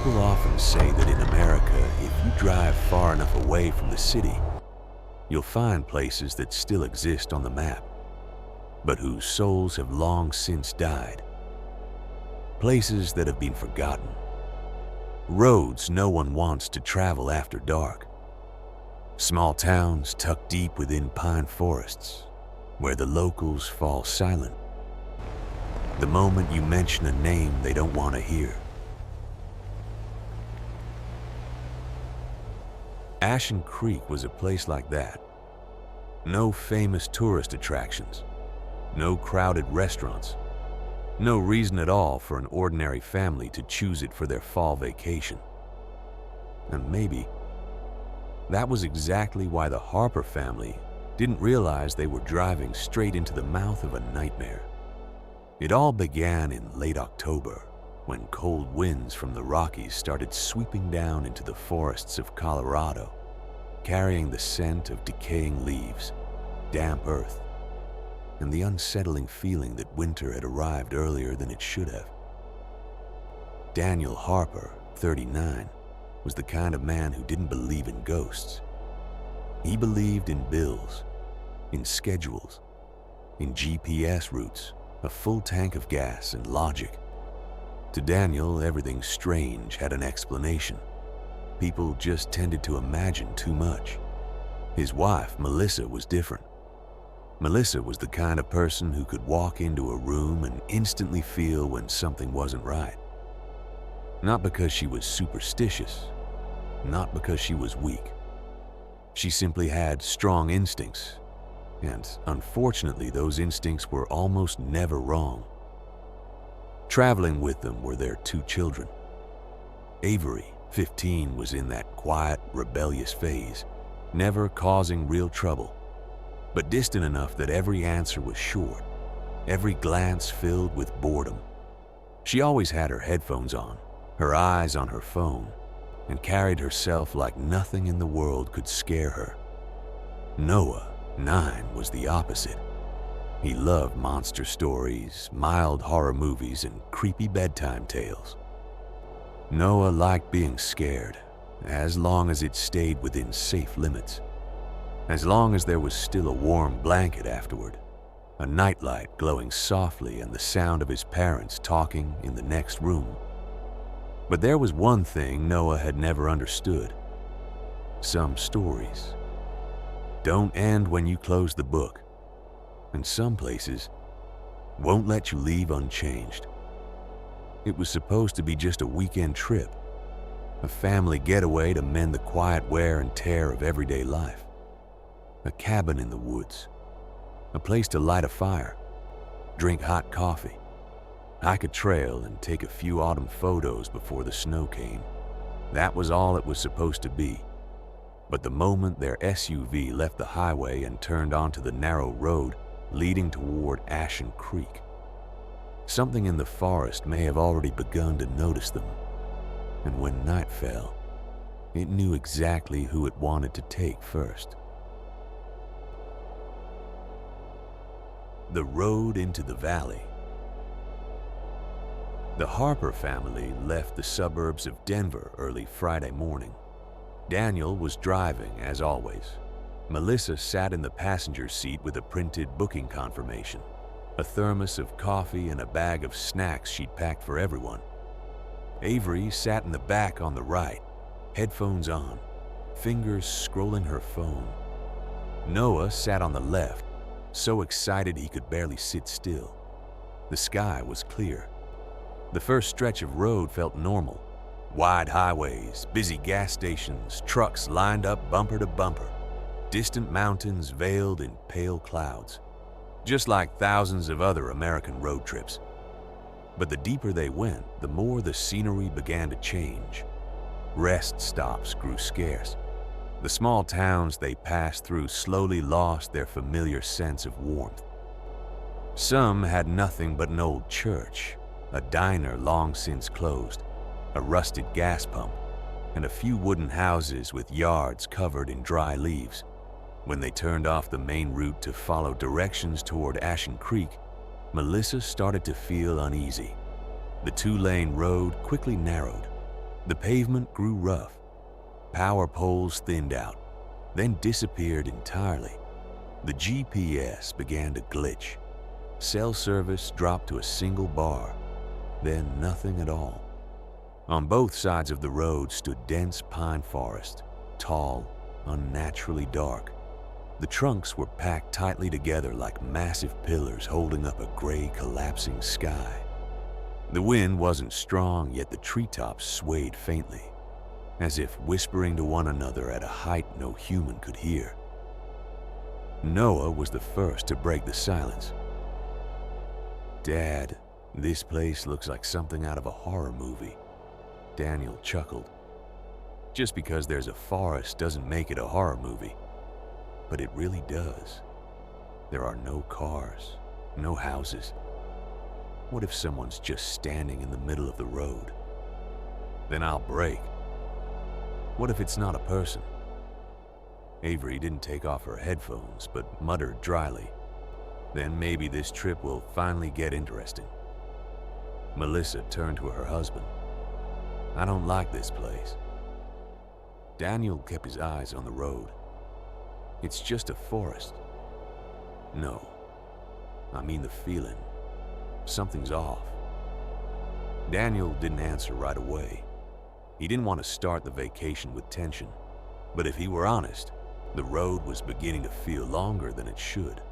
People often say that in America, if you drive far enough away from the city, you'll find places that still exist on the map, but whose souls have long since died. Places that have been forgotten. Roads no one wants to travel after dark. Small towns tucked deep within pine forests, where the locals fall silent the moment you mention a name they don't want to hear. Ashen Creek was a place like that. No famous tourist attractions, no crowded restaurants, no reason at all for an ordinary family to choose it for their fall vacation. And maybe that was exactly why the Harper family didn't realize they were driving straight into the mouth of a nightmare. It all began in late October, when cold winds from the Rockies started sweeping down into the forests of Colorado, carrying the scent of decaying leaves, damp earth, and the unsettling feeling that winter had arrived earlier than it should have. Daniel Harper, 39, was the kind of man who didn't believe in ghosts. He believed in bills, in schedules, in GPS routes, a full tank of gas, and logic. To Daniel, everything strange had an explanation. People just tended to imagine too much. His wife, Melissa, was different. Melissa was the kind of person who could walk into a room and instantly feel when something wasn't right. Not because she was superstitious, not because she was weak. She simply had strong instincts, and unfortunately those instincts were almost never wrong. Traveling with them were their 2 children. Avery, 15, was in that quiet, rebellious phase, never causing real trouble, but distant enough that every answer was short, every glance filled with boredom. She always had her headphones on, her eyes on her phone, and carried herself like nothing in the world could scare her. Noah, 9, was the opposite. He loved monster stories, mild horror movies, and creepy bedtime tales. Noah liked being scared, as long as it stayed within safe limits. As long as there was still a warm blanket afterward, a nightlight glowing softly, and the sound of his parents talking in the next room. But there was one thing Noah had never understood. Some stories don't end when you close the book, and some places won't let you leave unchanged. It was supposed to be just a weekend trip, a family getaway to mend the quiet wear and tear of everyday life. A cabin in the woods, a place to light a fire, drink hot coffee, hike a trail, and take a few autumn photos before the snow came. That was all it was supposed to be. But the moment their SUV left the highway and turned onto the narrow road leading toward Ashen Creek, something in the forest may have already begun to notice them. And when night fell, it knew exactly who it wanted to take first. The road into the valley. The Harper family left the suburbs of Denver early Friday morning. Daniel was driving, as always. Melissa sat in the passenger seat with a printed booking confirmation, a thermos of coffee, and a bag of snacks she'd packed for everyone. Avery sat in the back on the right, headphones on, fingers scrolling her phone. Noah sat on the left, so excited he could barely sit still. The sky was clear. The first stretch of road felt normal. Wide highways, busy gas stations, trucks lined up bumper to bumper, distant mountains veiled in pale clouds, just like thousands of other American road trips. But the deeper they went, the more the scenery began to change. Rest stops grew scarce. The small towns they passed through slowly lost their familiar sense of warmth. Some had nothing but an old church, a diner long since closed, a rusted gas pump, and a few wooden houses with yards covered in dry leaves. When they turned off the main route to follow directions toward Ashen Creek, Melissa started to feel uneasy. The 2-lane road quickly narrowed. The pavement grew rough. Power poles thinned out, then disappeared entirely. The GPS began to glitch. Cell service dropped to a single bar, then nothing at all. On both sides of the road stood dense pine forest, tall, unnaturally dark. The trunks were packed tightly together like massive pillars holding up a gray, collapsing sky. The wind wasn't strong, yet the treetops swayed faintly, as if whispering to one another at a height no human could hear. Noah was the first to break the silence. "Dad, this place looks like something out of a horror movie." Daniel chuckled. "Just because there's a forest doesn't make it a horror movie. But it really does. There are no cars, no houses. What if someone's just standing in the middle of the road? Then I'll break. What if it's not a person?" Avery didn't take off her headphones, but muttered dryly, "Then maybe this trip will finally get interesting." Melissa turned to her husband. "I don't like this place." Daniel kept his eyes on the road. "It's just a forest." "No, I mean the feeling. Something's off." Daniel didn't answer right away. He didn't want to start the vacation with tension, but if he were honest, the road was beginning to feel longer than it should.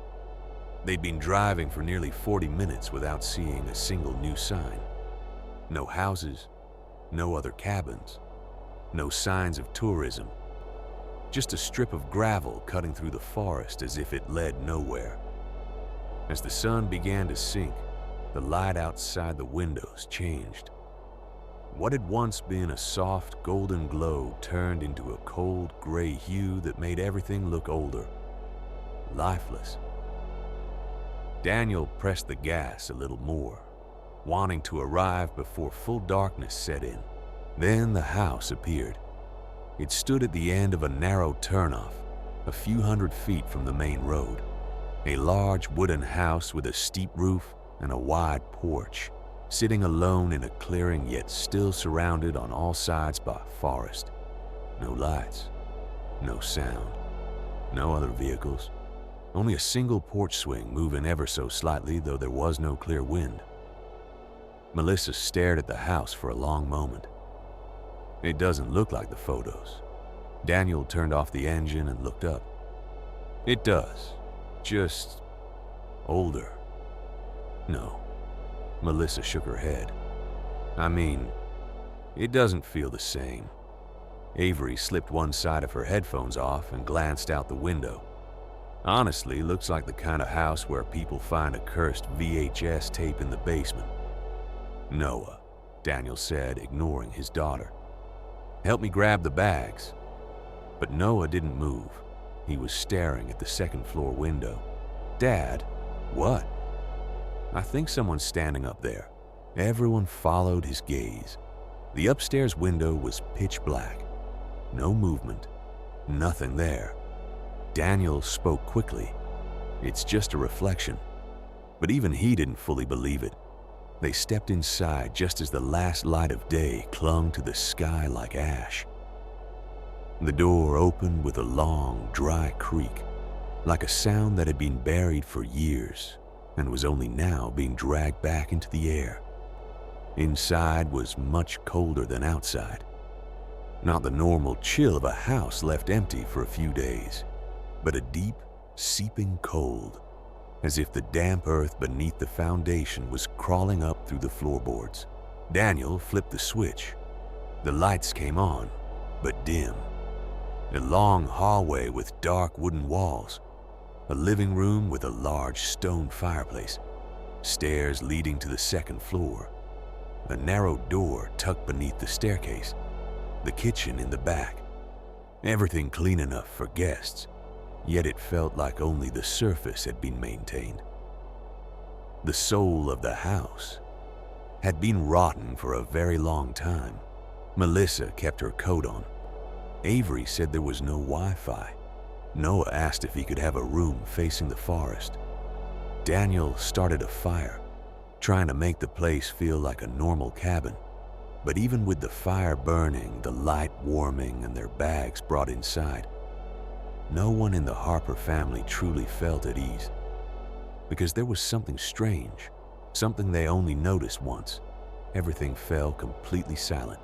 They'd been driving for nearly 40 minutes without seeing a single new sign. No houses, no other cabins, no signs of tourism. Just a strip of gravel cutting through the forest as if it led nowhere. As the sun began to sink, the light outside the windows changed. What had once been a soft golden glow turned into a cold gray hue that made everything look older, lifeless. Daniel pressed the gas a little more, wanting to arrive before full darkness set in. Then the house appeared. It stood at the end of a narrow turnoff, a few hundred feet from the main road. A large wooden house with a steep roof and a wide porch, sitting alone in a clearing yet still surrounded on all sides by forest. No lights, no sound, no other vehicles. Only a single porch swing moving ever so slightly, though there was no clear wind. Melissa stared at the house for a long moment. "It doesn't look like the photos." Daniel turned off the engine and looked up. "It does, just older." "No." Melissa shook her head. "I mean, it doesn't feel the same." Avery slipped one side of her headphones off and glanced out the window. "Honestly, looks like the kind of house where people find a cursed VHS tape in the basement." "Noah," Daniel said, ignoring his daughter. "Help me grab the bags." But Noah didn't move. He was staring at the second floor window. "Dad, what?" "I think someone's standing up there." Everyone followed his gaze. The upstairs window was pitch black. No movement, nothing there. Daniel spoke quickly. "It's just a reflection." But even he didn't fully believe it. They stepped inside just as the last light of day clung to the sky like ash. The door opened with a long, dry creak, like a sound that had been buried for years and was only now being dragged back into the air. Inside was much colder than outside. Not the normal chill of a house left empty for a few days, but a deep, seeping cold, as if the damp earth beneath the foundation was crawling up through the floorboards. Daniel flipped the switch. The lights came on, but dim. A long hallway with dark wooden walls. A living room with a large stone fireplace. Stairs leading to the second floor. A narrow door tucked beneath the staircase. The kitchen in the back. Everything clean enough for guests, yet it felt like only the surface had been maintained. The soul of the house had been rotten for a very long time. Melissa kept her coat on. Avery said there was no Wi-Fi. Noah asked if he could have a room facing the forest. Daniel started a fire, trying to make the place feel like a normal cabin, But even with the fire burning, the light warming, and their bags brought inside, no one in the Harper family truly felt at ease. Because there was something strange, something they only noticed once. Everything fell completely silent.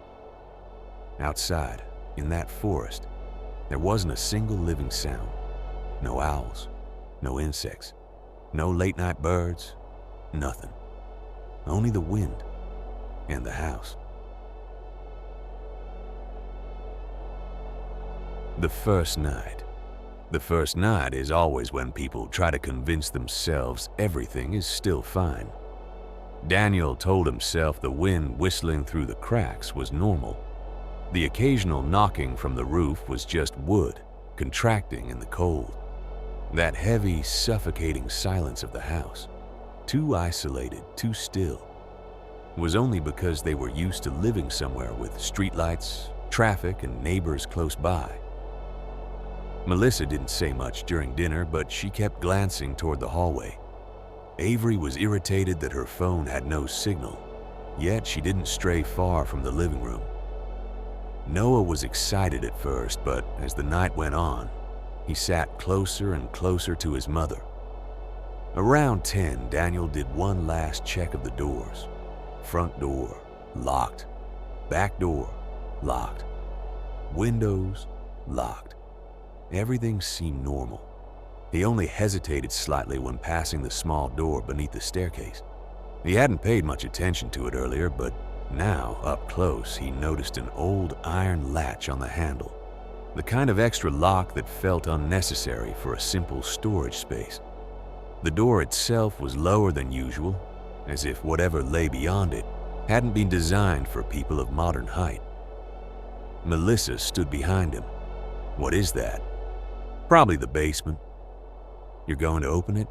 Outside, in that forest, there wasn't a single living sound. No owls, no insects, no late-night birds, nothing. Only the wind and the house. The first night. The first night is always when people try to convince themselves everything is still fine. Daniel told himself the wind whistling through the cracks was normal. The occasional knocking from the roof was just wood contracting in the cold. That heavy, suffocating silence of the house, too isolated, too still, was only because they were used to living somewhere with streetlights, traffic, and neighbors close by. Melissa didn't say much during dinner, but she kept glancing toward the hallway. Avery was irritated that her phone had no signal, yet she didn't stray far from the living room. Noah was excited at first, but as the night went on, he sat closer and closer to his mother. Around 10, Daniel did one last check of the doors. Front door, locked. Back door, locked. Windows, locked. Everything seemed normal. He only hesitated slightly when passing the small door beneath the staircase. He hadn't paid much attention to it earlier, but now, up close, he noticed an old iron latch on the handle, the kind of extra lock that felt unnecessary for a simple storage space. The door itself was lower than usual, as if whatever lay beyond it hadn't been designed for people of modern height. Melissa stood behind him. "What is that?" "Probably the basement." "You're going to open it?"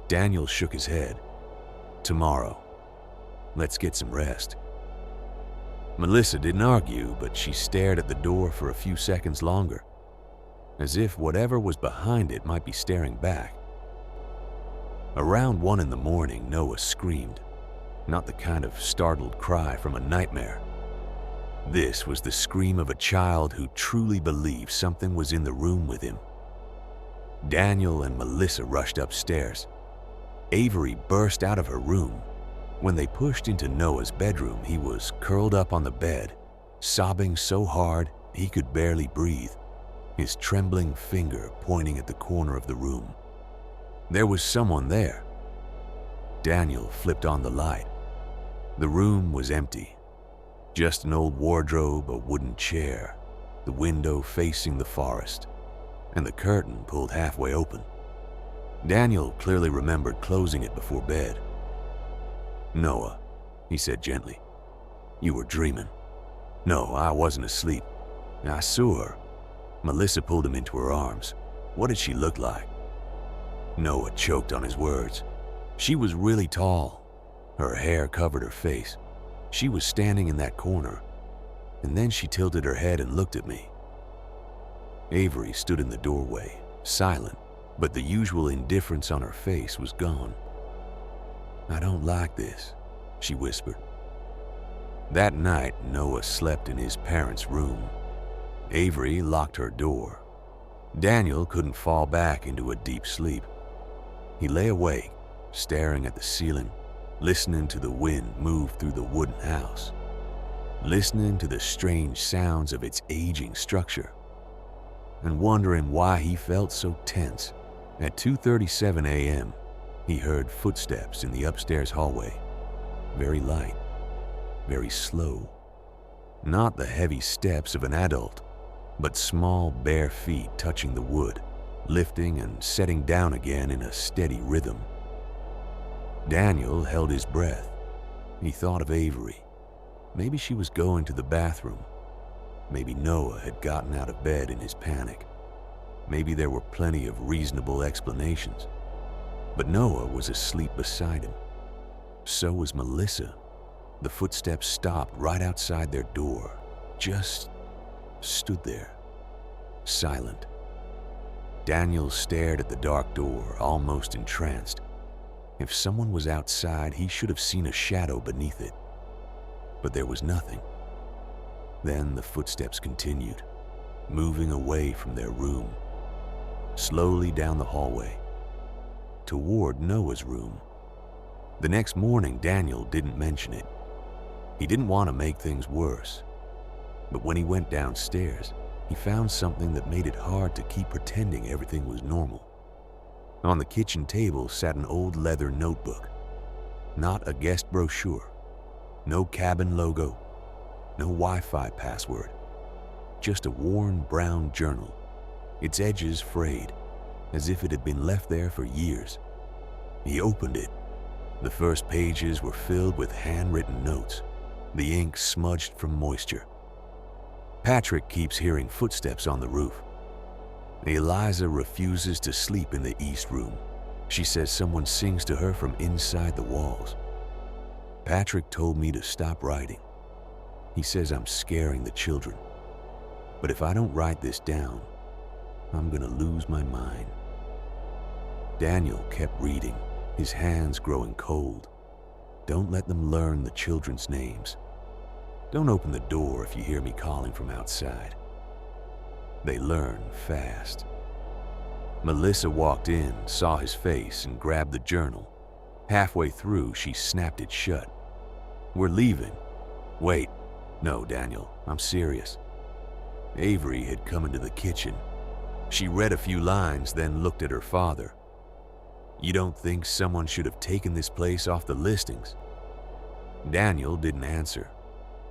Daniel shook his head. "Tomorrow. Let's get some rest." Melissa didn't argue, but she stared at the door for a few seconds longer, as if whatever was behind it might be staring back. Around 1 in the morning, Noah screamed, not the kind of startled cry from a nightmare. This was the scream of a child who truly believed something was in the room with him. Daniel and Melissa rushed upstairs. Avery burst out of her room. When they pushed into Noah's bedroom, he was curled up on the bed, sobbing so hard he could barely breathe, his trembling finger pointing at the corner of the room. There was someone there. Daniel flipped on the light. The room was empty. Just an old wardrobe, a wooden chair, the window facing the forest, and the curtain pulled halfway open. Daniel clearly remembered closing it before bed. "Noah," he said gently, "you were dreaming." "No, I wasn't asleep. I saw her." Melissa pulled him into her arms. "What did she look like?" Noah choked on his words. "She was really tall. Her hair covered her face. She was standing in that corner, and then she tilted her head and looked at me." Avery stood in the doorway, silent, but the usual indifference on her face was gone. "I don't like this," she whispered. That night, Noah slept in his parents' room. Avery locked her door. Daniel couldn't fall back into a deep sleep. He lay awake, staring at the ceiling, listening to the wind move through the wooden house, listening to the strange sounds of its aging structure, and wondering why he felt so tense. At 2:37 a.m., he heard footsteps in the upstairs hallway. Very light, very slow. Not the heavy steps of an adult, but small bare feet touching the wood, lifting and setting down again in a steady rhythm. Daniel held his breath. He thought of Avery. Maybe she was going to the bathroom. Maybe Noah had gotten out of bed in his panic. Maybe there were plenty of reasonable explanations. But Noah was asleep beside him. So was Melissa. The footsteps stopped right outside their door, just stood there, silent. Daniel stared at the dark door, almost entranced. If someone was outside, he should have seen a shadow beneath it. but there was nothing. Then the footsteps continued, moving away from their room, slowly down the hallway, toward Noah's room. The next morning, Daniel didn't mention it. He didn't want to make things worse. But when he went downstairs, he found something that made it hard to keep pretending everything was normal. On the kitchen table sat an old leather notebook. Not a guest brochure, no cabin logo, no Wi-Fi password. Just a worn brown journal, its edges frayed, as if it had been left there for years. He opened it. The first pages were filled with handwritten notes, the ink smudged from moisture. Patrick keeps hearing footsteps on the roof. Eliza refuses to sleep in the east room. She says someone sings to her from inside the walls. Patrick told me to stop writing. He says I'm scaring the children. But if I don't write this down, I'm gonna lose my mind. Daniel kept reading, his hands growing cold. Don't let them learn the children's names. Don't open the door if you hear me calling from outside. They learn fast. Melissa walked in, saw his face, and grabbed the journal. Halfway through, she snapped it shut. We're leaving. Wait. No, Daniel, I'm serious. Avery had come into the kitchen. She read a few lines, then looked at her father. You don't think someone should have taken this place off the listings? Daniel didn't answer,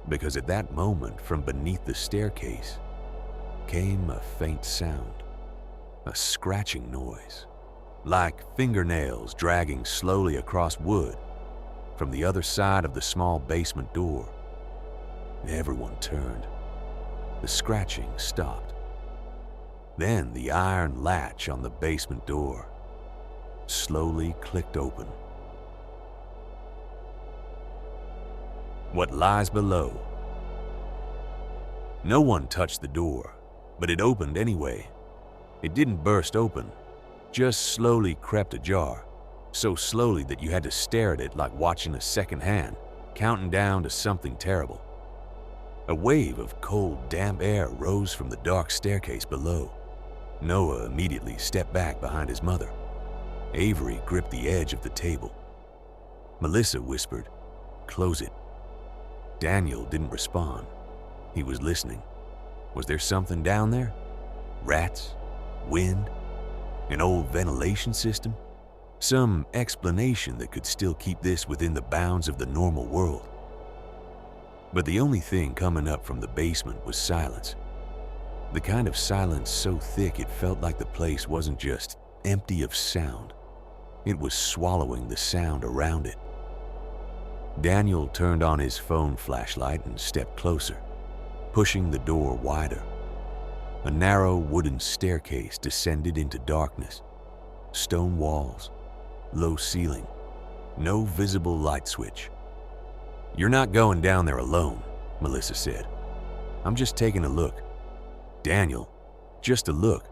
because at that moment, from beneath the staircase, came a faint sound, a scratching noise, like fingernails dragging slowly across wood from the other side of the small basement door. Everyone turned. The scratching stopped. Then the iron latch on the basement door slowly clicked open. What lies below? No one touched the door, but it opened anyway. It didn't burst open, just slowly crept ajar, so slowly that you had to stare at it like watching a second hand, counting down to something terrible. A wave of cold, damp air rose from the dark staircase below. Noah immediately stepped back behind his mother. Avery gripped the edge of the table. Melissa whispered, "Close it." Daniel didn't respond. He was listening. Was there something down there? Rats? Wind? An old ventilation system? Some explanation that could still keep this within the bounds of the normal world. But the only thing coming up from the basement was silence. The kind of silence so thick it felt like the place wasn't just empty of sound. It was swallowing the sound around it. Daniel turned on his phone flashlight and stepped closer, pushing the door wider. A narrow wooden staircase descended into darkness. Stone walls, low ceiling, no visible light switch. "You're not going down there alone," Melissa said. "I'm just taking a look." Daniel, just a look.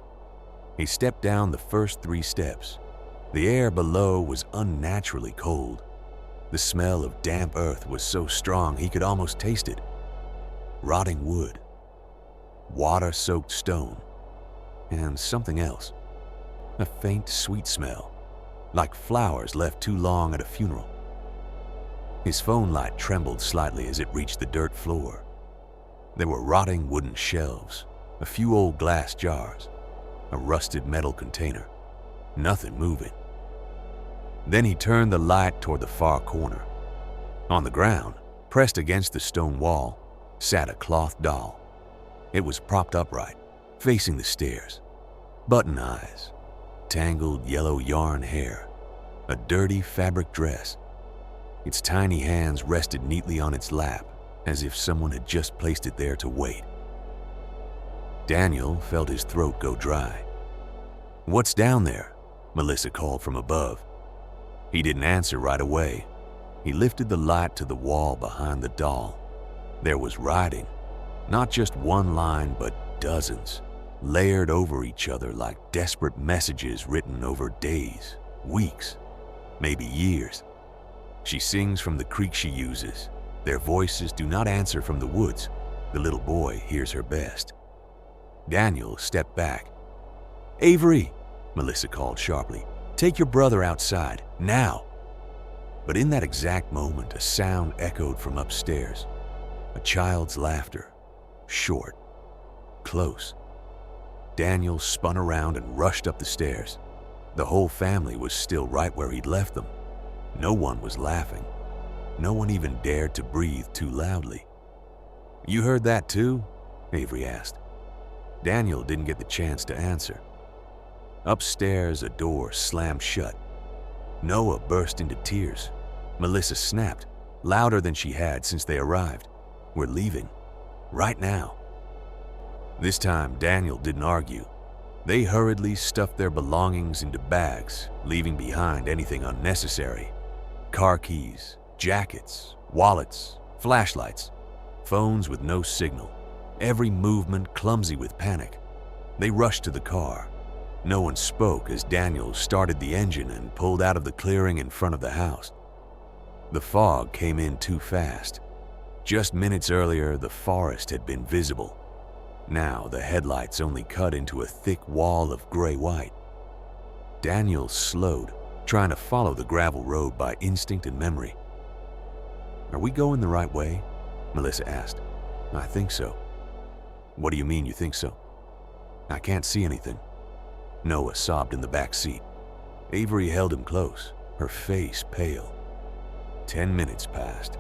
He stepped down the first 3 steps. The air below was unnaturally cold. The smell of damp earth was so strong he could almost taste it. Rotting wood, water-soaked stone, and something else. A faint, sweet smell, like flowers left too long at a funeral. His phone light trembled slightly as it reached the dirt floor. There were rotting wooden shelves, a few old glass jars, a rusted metal container, nothing moving. Then he turned the light toward the far corner. On the ground, pressed against the stone wall, sat a cloth doll. It was propped upright, facing the stairs. Button eyes, tangled yellow yarn hair, a dirty fabric dress. Its tiny hands rested neatly on its lap, as if someone had just placed it there to wait. Daniel felt his throat go dry. "What's down there?" Melissa called from above. He didn't answer right away. He lifted the light to the wall behind the doll. There was writing, not just one line, but dozens, layered over each other like desperate messages written over days, weeks, maybe years. She sings from the creek she uses, Their voices do not answer from the woods. The little boy hears her best. Daniel stepped back. "Avery," Melissa called sharply, "take your brother outside, now." But in that exact moment, a sound echoed from upstairs. A child's laughter. Short. Close. Daniel spun around and rushed up the stairs. The whole family was still right where he'd left them. No one was laughing. No one even dared to breathe too loudly. "You heard that too?" Avery asked. Daniel didn't get the chance to answer. Upstairs, a door slammed shut. Noah burst into tears. Melissa snapped, louder than she had since they arrived. "We're leaving. Right now." This time, Daniel didn't argue. They hurriedly stuffed their belongings into bags, leaving behind anything unnecessary. Car keys, jackets, wallets, flashlights, phones with no signal, every movement clumsy with panic. They rushed to the car. No one spoke as Daniel started the engine and pulled out of the clearing in front of the house. The fog came in too fast. Just minutes earlier, the forest had been visible. Now, the headlights only cut into a thick wall of gray-white. Daniel slowed, trying to follow the gravel road by instinct and memory. "Are we going the right way?" Melissa asked. "I think so." "What do you mean you think so?" "I can't see anything." Noah sobbed in the back seat. Avery held him close, her face pale. 10 minutes passed,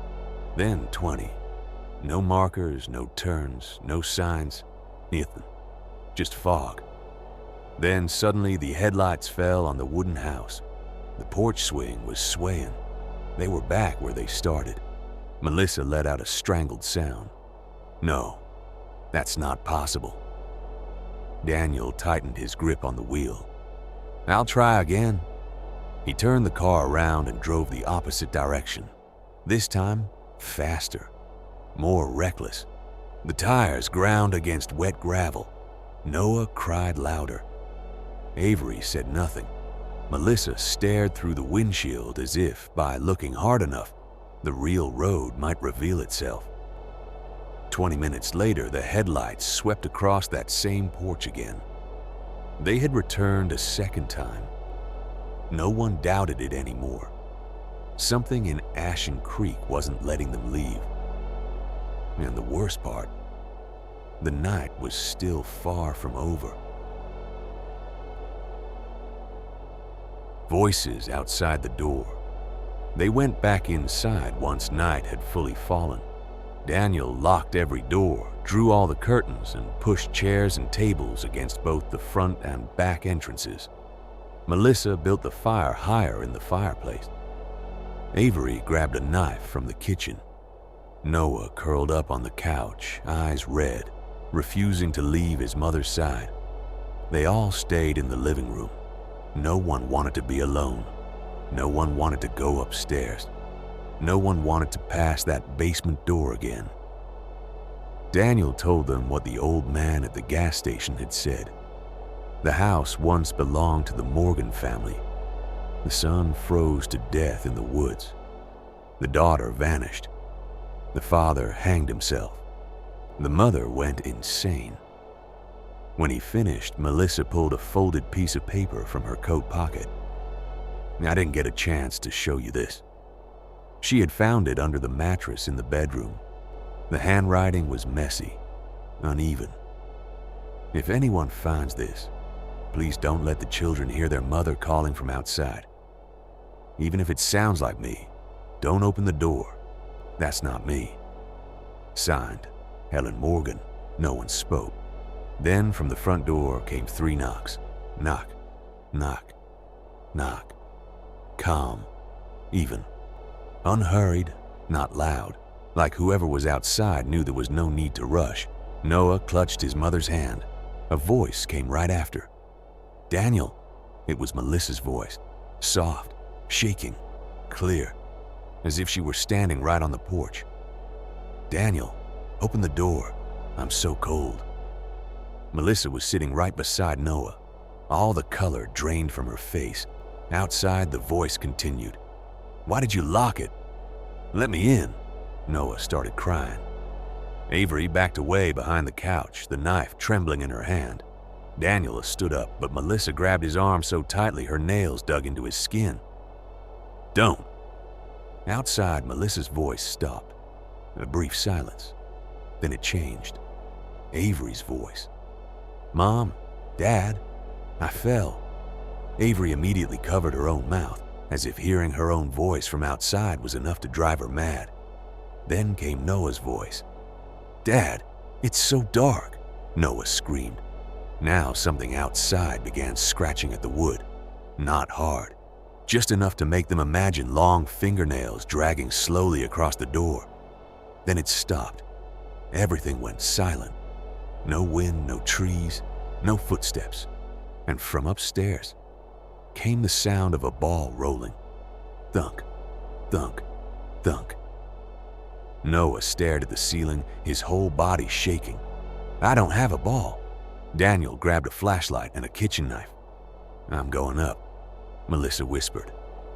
then 20. No markers, no turns, no signs, nothing. Just fog. Then suddenly the headlights fell on the wooden house. The porch swing was swaying. They were back where they started. Melissa let out a strangled sound. "No, that's not possible." Daniel tightened his grip on the wheel. "I'll try again." He turned the car around and drove the opposite direction. This time, faster, more reckless. The tires ground against wet gravel. Noah cried louder. Avery said nothing. Melissa stared through the windshield as if, by looking hard enough, the real road might reveal itself. 20 minutes later, the headlights swept across that same porch again. They had returned a second time. No one doubted it anymore. Something in Ashen Creek wasn't letting them leave. And the worst part, the night was still far from over. Voices outside the door. They went back inside once night had fully fallen. Daniel locked every door, drew all the curtains, and pushed chairs and tables against both the front and back entrances. Melissa built the fire higher in the fireplace. Avery grabbed a knife from the kitchen. Noah curled up on the couch, eyes red, refusing to leave his mother's side. They all stayed in the living room. No one wanted to be alone. No one wanted to go upstairs. No one wanted to pass that basement door again. Daniel told them what the old man at the gas station had said. The house once belonged to the Morgan family. The son froze to death in the woods. The daughter vanished. The father hanged himself. The mother went insane. When he finished, Melissa pulled a folded piece of paper from her coat pocket. "I didn't get a chance to show you this." She had found it under the mattress in the bedroom. The handwriting was messy, uneven. "If anyone finds this, please don't let the children hear their mother calling from outside. Even if it sounds like me, don't open the door. That's not me." Signed, Helen Morgan. No one spoke. Then from the front door came 3 knocks. Knock, knock, knock. Calm, even. Unhurried, not loud, like whoever was outside knew there was no need to rush. Noah clutched his mother's hand. A voice came right after. "Daniel." It was Melissa's voice, soft, shaking, clear, as if she were standing right on the porch. "Daniel, open the door. I'm so cold." Melissa was sitting right beside Noah. All the color drained from her face. Outside, the voice continued. "Why did you lock it? Let me in." Noah started crying. Avery backed away behind the couch, the knife trembling in her hand. Daniel stood up, but Melissa grabbed his arm so tightly her nails dug into his skin. "Don't." Outside, Melissa's voice stopped. A brief silence. Then it changed. Avery's voice. "Mom, Dad, I fell." Avery immediately covered her own mouth, as if hearing her own voice from outside was enough to drive her mad. Then came Noah's voice. "Dad, it's so dark," Noah screamed. Now something outside began scratching at the wood. Not hard, just enough to make them imagine long fingernails dragging slowly across the door. Then it stopped. Everything went silent. No wind, no trees, no footsteps. And from upstairs came the sound of a ball rolling. Thunk, thunk, thunk. Noah stared at the ceiling, his whole body shaking. "I don't have a ball." Daniel grabbed a flashlight and a kitchen knife. "I'm going up," Melissa whispered,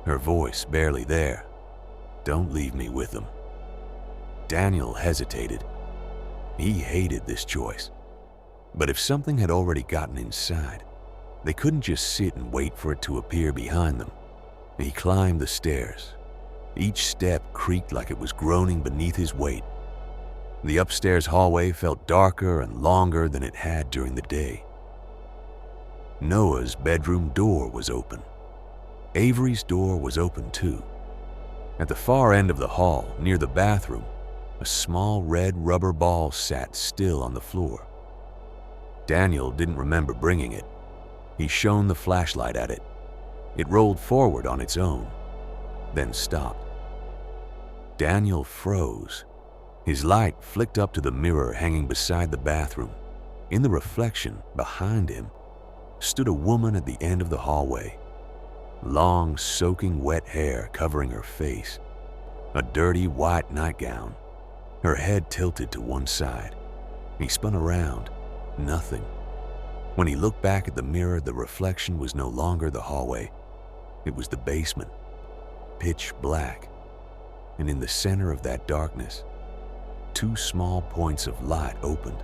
her voice barely there. "Don't leave me with them." Daniel hesitated. He hated this choice. But if something had already gotten inside, they couldn't just sit and wait for it to appear behind them. He climbed the stairs. Each step creaked like it was groaning beneath his weight. The upstairs hallway felt darker and longer than it had during the day. Noah's bedroom door was open. Avery's door was open too. At the far end of the hall, near the bathroom, a small red rubber ball sat still on the floor. Daniel didn't remember bringing it. He shone the flashlight at it. It rolled forward on its own, then stopped. Daniel froze. His light flicked up to the mirror hanging beside the bathroom. In the reflection, behind him, stood a woman at the end of the hallway. Long, soaking wet hair covering her face. A dirty white nightgown. Her head tilted to one side. He spun around. Nothing. When he looked back at the mirror, the reflection was no longer the hallway. It was the basement. Pitch black. And in the center of that darkness, two small points of light opened,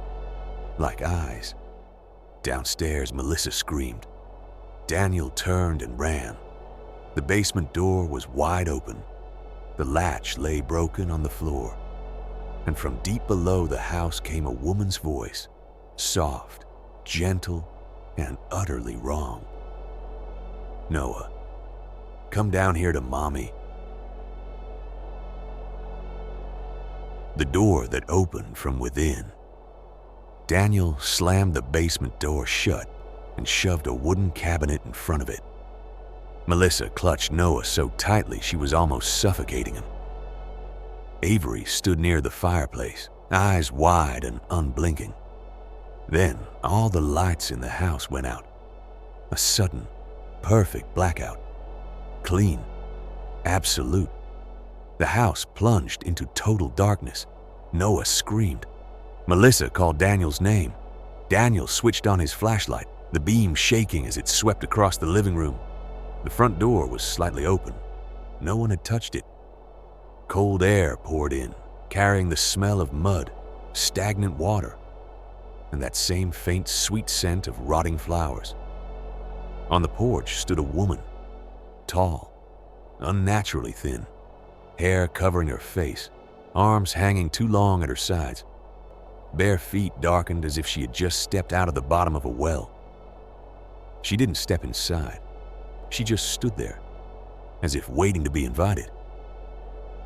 like eyes. Downstairs, Melissa screamed. Daniel turned and ran. The basement door was wide open. The latch lay broken on the floor. And from deep below the house came a woman's voice, soft, gentle, and utterly wrong. "Noah, come down here to Mommy." The door that opened from within. Daniel slammed the basement door shut and shoved a wooden cabinet in front of it. Melissa clutched Noah so tightly she was almost suffocating him. Avery stood near the fireplace, eyes wide and unblinking. Then all the lights in the house went out. A sudden, perfect blackout. Clean. Absolute. The house plunged into total darkness. Noah screamed. Melissa called Daniel's name. Daniel switched on his flashlight, the beam shaking as it swept across the living room. The front door was slightly open. No one had touched it. Cold air poured in, carrying the smell of mud, stagnant water, and that same faint, sweet scent of rotting flowers. On the porch stood a woman, tall, unnaturally thin, hair covering her face, arms hanging too long at her sides. Bare feet darkened as if she had just stepped out of the bottom of a well. She didn't step inside. She just stood there, as if waiting to be invited.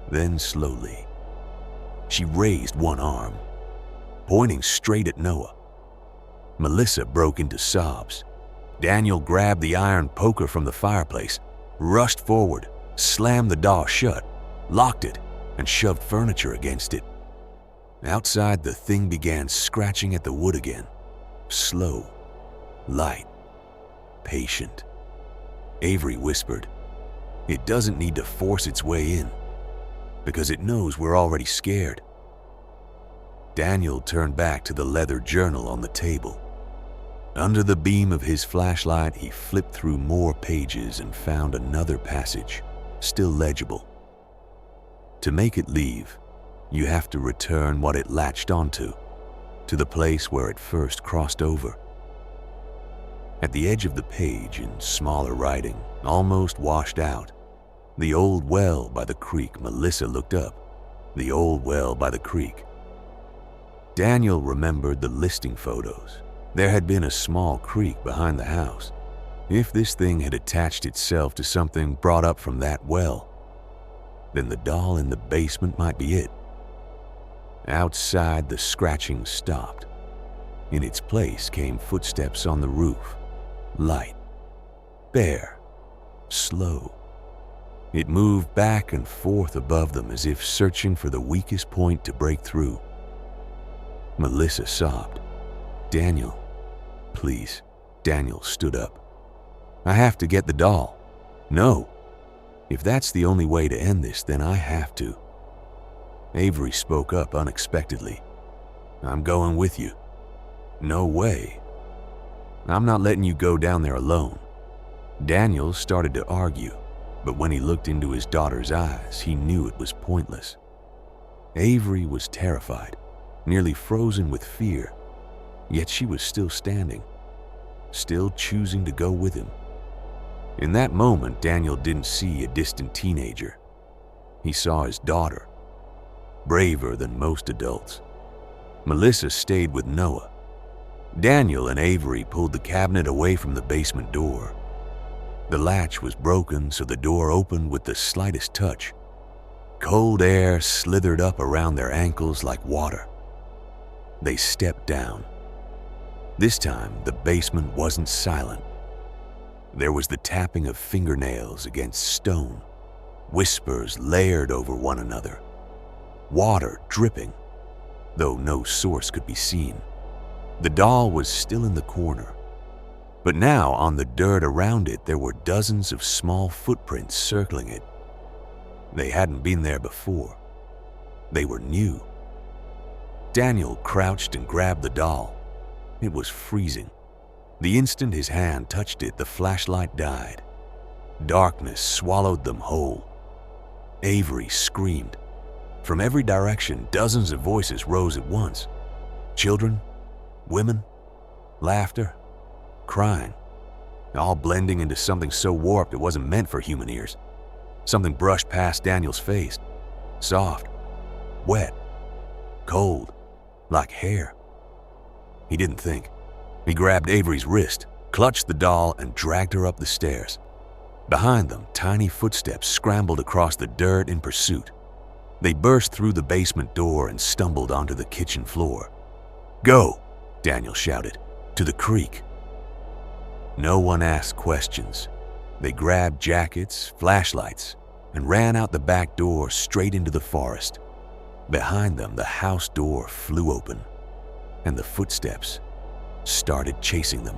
Then slowly, she raised one arm, pointing straight at Noah. Melissa broke into sobs. Daniel grabbed the iron poker from the fireplace, rushed forward, slammed the door shut, locked it, and shoved furniture against it. Outside, the thing began scratching at the wood again. Slow, light, patient. Avery whispered, "It doesn't need to force its way in, because it knows we're already scared." Daniel turned back to the leather journal on the table. Under the beam of his flashlight, he flipped through more pages and found another passage, still legible. To make it leave, You have to return what it latched onto, to the place where it first crossed over. At the edge of the page, in smaller writing, almost washed out, the old well by the creek. Melissa looked up. The old well by the creek. Daniel remembered the listing photos. There had been a small creek behind the house. If this thing had attached itself to something brought up from that well, then the doll in the basement might be it. Outside, the scratching stopped. In its place came footsteps on the roof. Light, bare, slow. It moved back and forth above them as if searching for the weakest point to break through. Melissa sobbed. "Daniel, please." Daniel stood up. "I have to get the doll." "No. If that's the only way to end this, then I have to." Avery spoke up unexpectedly. "I'm going with you." "No way. I'm not letting you go down there alone." Daniel started to argue, but when he looked into his daughter's eyes, he knew it was pointless. Avery was terrified, nearly frozen with fear, yet she was still standing, still choosing to go with him. In that moment, Daniel didn't see a distant teenager. He saw his daughter, braver than most adults. Melissa stayed with Noah. Daniel and Avery pulled the cabinet away from the basement door. The latch was broken, so the door opened with the slightest touch. Cold air slithered up around their ankles like water. They stepped down. This time, the basement wasn't silent. There was the tapping of fingernails against stone, whispers layered over one another, water dripping, though no source could be seen. The doll was still in the corner, but now on the dirt around it there were dozens of small footprints circling it. They hadn't been there before. They were new. Daniel crouched and grabbed the doll. It was freezing. The instant his hand touched it, the flashlight died. Darkness swallowed them whole. Avery screamed. From every direction, dozens of voices rose at once. Children, women, laughter, crying, all blending into something so warped it wasn't meant for human ears. Something brushed past Daniel's face, soft, wet, cold, like hair. He didn't think. He grabbed Avery's wrist, clutched the doll, and dragged her up the stairs. Behind them, tiny footsteps scrambled across the dirt in pursuit. They burst through the basement door and stumbled onto the kitchen floor. "Go!" Daniel shouted. "To the creek." No one asked questions. They grabbed jackets, flashlights, and ran out the back door straight into the forest. Behind them, the house door flew open, and the footsteps started chasing them.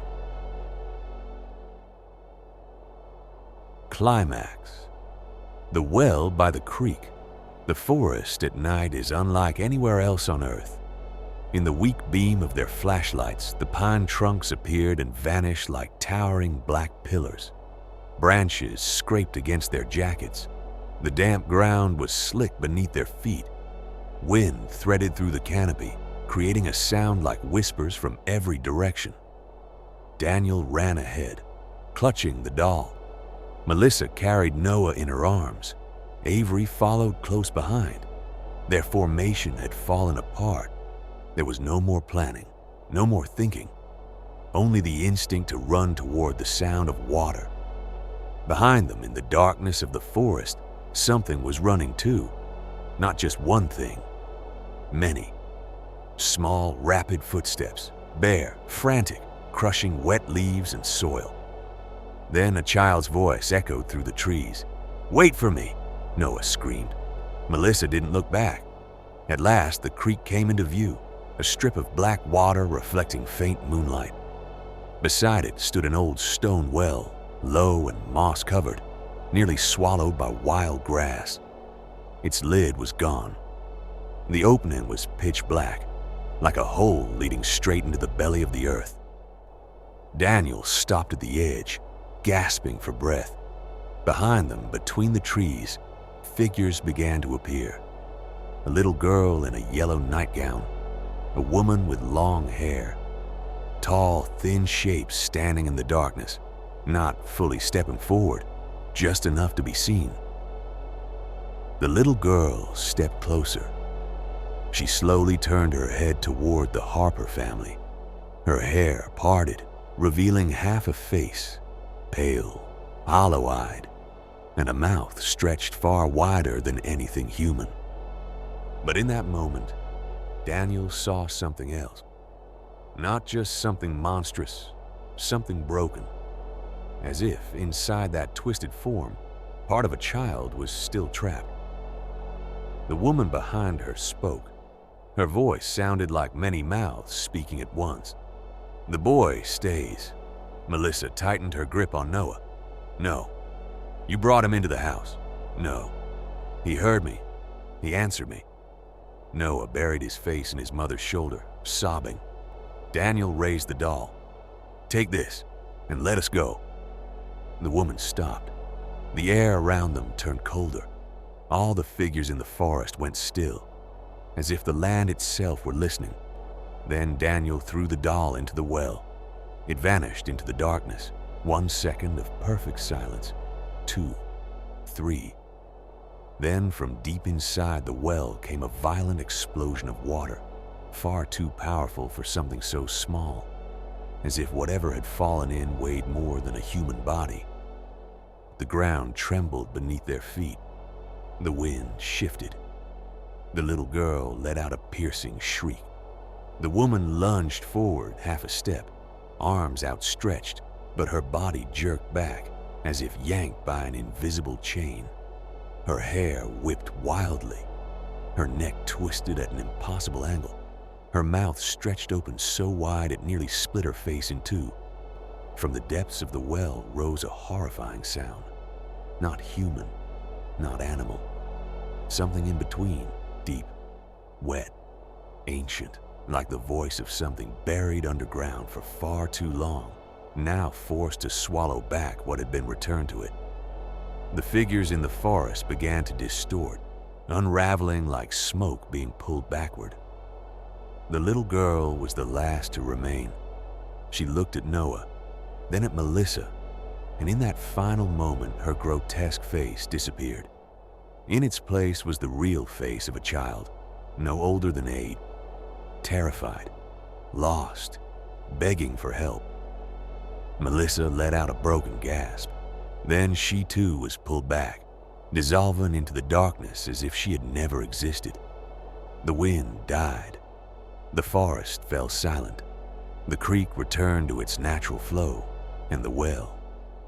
Climax. The well by the creek. The forest at night is unlike anywhere else on Earth. In the weak beam of their flashlights, the pine trunks appeared and vanished like towering black pillars. Branches scraped against their jackets. The damp ground was slick beneath their feet. Wind threaded through the canopy, creating a sound like whispers from every direction. Daniel ran ahead, clutching the doll. Melissa carried Noah in her arms. Avery followed close behind. Their formation had fallen apart. There was no more planning, no more thinking, only the instinct to run toward the sound of water. Behind them, in the darkness of the forest, something was running too. Not just one thing, many. Small, rapid footsteps, bare, frantic, crushing wet leaves and soil. Then a child's voice echoed through the trees. "Wait for me!" Noah screamed. Melissa didn't look back. At last, the creek came into view, a strip of black water reflecting faint moonlight. Beside it stood an old stone well, low and moss-covered, nearly swallowed by wild grass. Its lid was gone. The opening was pitch black, like a hole leading straight into the belly of the earth. Daniel stopped at the edge, gasping for breath. Behind them, between the trees, figures began to appear. a little girl in a yellow nightgown, a woman with long hair, tall, thin shapes standing in the darkness, not fully stepping forward, just enough to be seen. The little girl stepped closer. She slowly turned her head toward the Harper family, her hair parted, revealing half a face, pale, hollow-eyed, and a mouth stretched far wider than anything human. But in that moment, Daniel saw something else. Not just something monstrous, something broken. As if inside that twisted form, part of a child was still trapped. The woman behind her spoke. Her voice sounded like many mouths speaking at once. "The boy stays." Melissa tightened her grip on Noah. "No. You brought him into the house." "No. He heard me. He answered me." Noah buried his face in his mother's shoulder, sobbing. Daniel raised the doll. "Take this and let us go." The woman stopped. The air around them turned colder. All the figures in the forest went still, as if the land itself were listening. Then Daniel threw the doll into the well. It vanished into the darkness. 1 second of perfect silence. 2, 3. Then from deep inside the well came a violent explosion of water, far too powerful for something so small, as if whatever had fallen in weighed more than a human body. The ground trembled beneath their feet. The wind shifted. The little girl let out a piercing shriek. The woman lunged forward half a step, arms outstretched, but her body jerked back as if yanked by an invisible chain. Her hair whipped wildly. Her neck twisted at an impossible angle. Her mouth stretched open so wide it nearly split her face in two. From the depths of the well rose a horrifying sound. Not human, not animal. Something in between, deep, wet, ancient, like the voice of something buried underground for far too long, now forced to swallow back what had been returned to it. The figures in the forest began to distort, unraveling like smoke being pulled backward. The little girl was the last to remain. She looked at Noah, then at Melissa, and in that final moment her grotesque face disappeared. In its place was the real face of a child, no older than 8, terrified, lost, begging for help. Melissa let out a broken gasp. Then she too was pulled back, dissolving into the darkness as if she had never existed. The wind died. The forest fell silent. The creek returned to its natural flow, and the well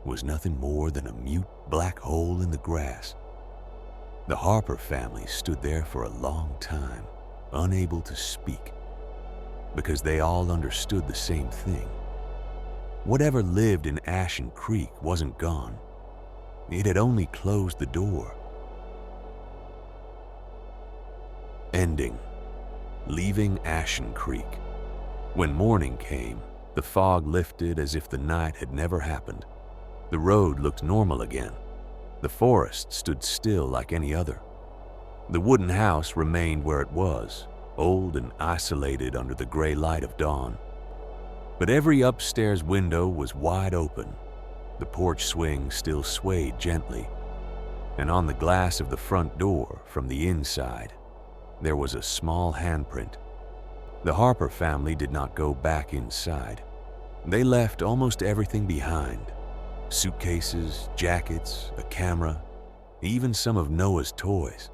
was nothing more than a mute black hole in the grass. The Harper family stood there for a long time, unable to speak, because they all understood the same thing. Whatever lived in Ashen Creek wasn't gone. It had only closed the door. Ending. Leaving Ashen Creek. When morning came, the fog lifted as if the night had never happened. The road looked normal again. The forest stood still like any other. The wooden house remained where it was, old and isolated under the gray light of dawn. But every upstairs window was wide open. The porch swing still swayed gently, and on the glass of the front door from the inside, there was a small handprint. The Harper family did not go back inside. They left almost everything behind. Suitcases, jackets, a camera, even some of Noah's toys.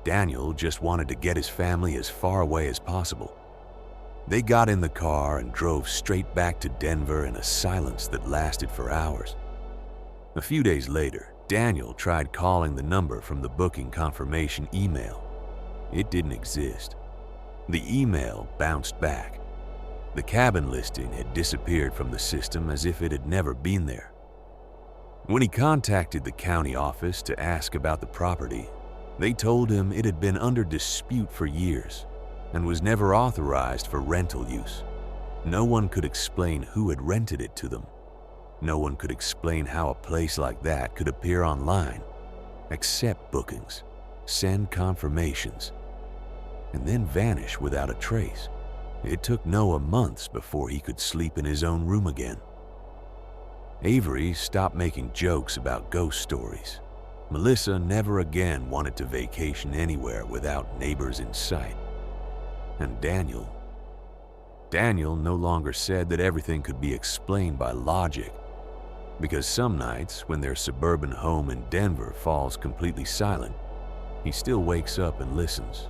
Daniel just wanted to get his family as far away as possible. They got in the car and drove straight back to Denver in a silence that lasted for hours. A few days later, Daniel tried calling the number from the booking confirmation email. It didn't exist. The email bounced back. The cabin listing had disappeared from the system as if it had never been there. When he contacted the county office to ask about the property, they told him it had been under dispute for years and was never authorized for rental use. No one could explain who had rented it to them. No one could explain how a place like that could appear online, accept bookings, send confirmations, and then vanish without a trace. It took Noah months before he could sleep in his own room again. Avery stopped making jokes about ghost stories. Melissa never again wanted to vacation anywhere without neighbors in sight. And Daniel no longer said that everything could be explained by logic, because some nights when their suburban home in Denver falls completely silent, he still wakes up and listens,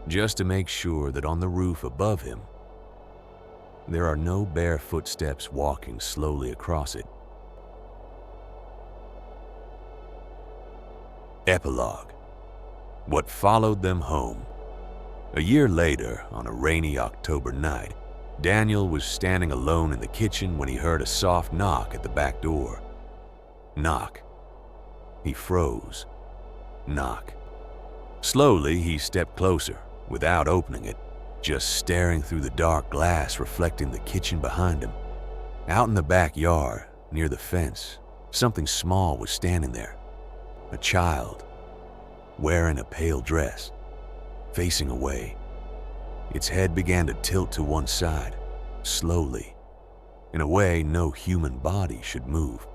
just to make sure that on the roof above him, there are no bare footsteps walking slowly across it. Epilogue. What followed them home. A year later, on a rainy October night, Daniel was standing alone in the kitchen when he heard a soft knock at the back door. Knock. He froze. Knock. Slowly, he stepped closer, without opening it, just staring through the dark glass reflecting the kitchen behind him. Out in the backyard, near the fence, something small was standing there. A child, wearing a pale dress, facing away. Its head began to tilt to one side, slowly, in a way no human body should move.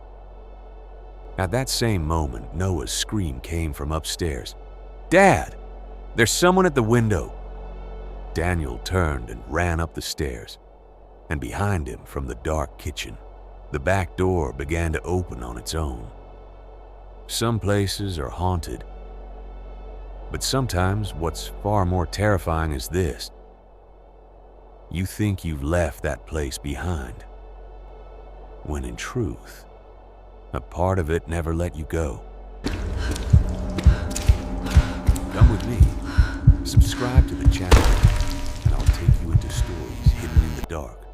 At that same moment, Noah's scream came from upstairs. "Dad! There's someone at the window!" Daniel turned and ran up the stairs, and behind him from the dark kitchen, the back door began to open on its own. Some places are haunted, but sometimes what's far more terrifying is this. You think you've left that place behind, when in truth, a part of it never let you go. Come with me, subscribe to the channel, and I'll take you into stories hidden in the dark.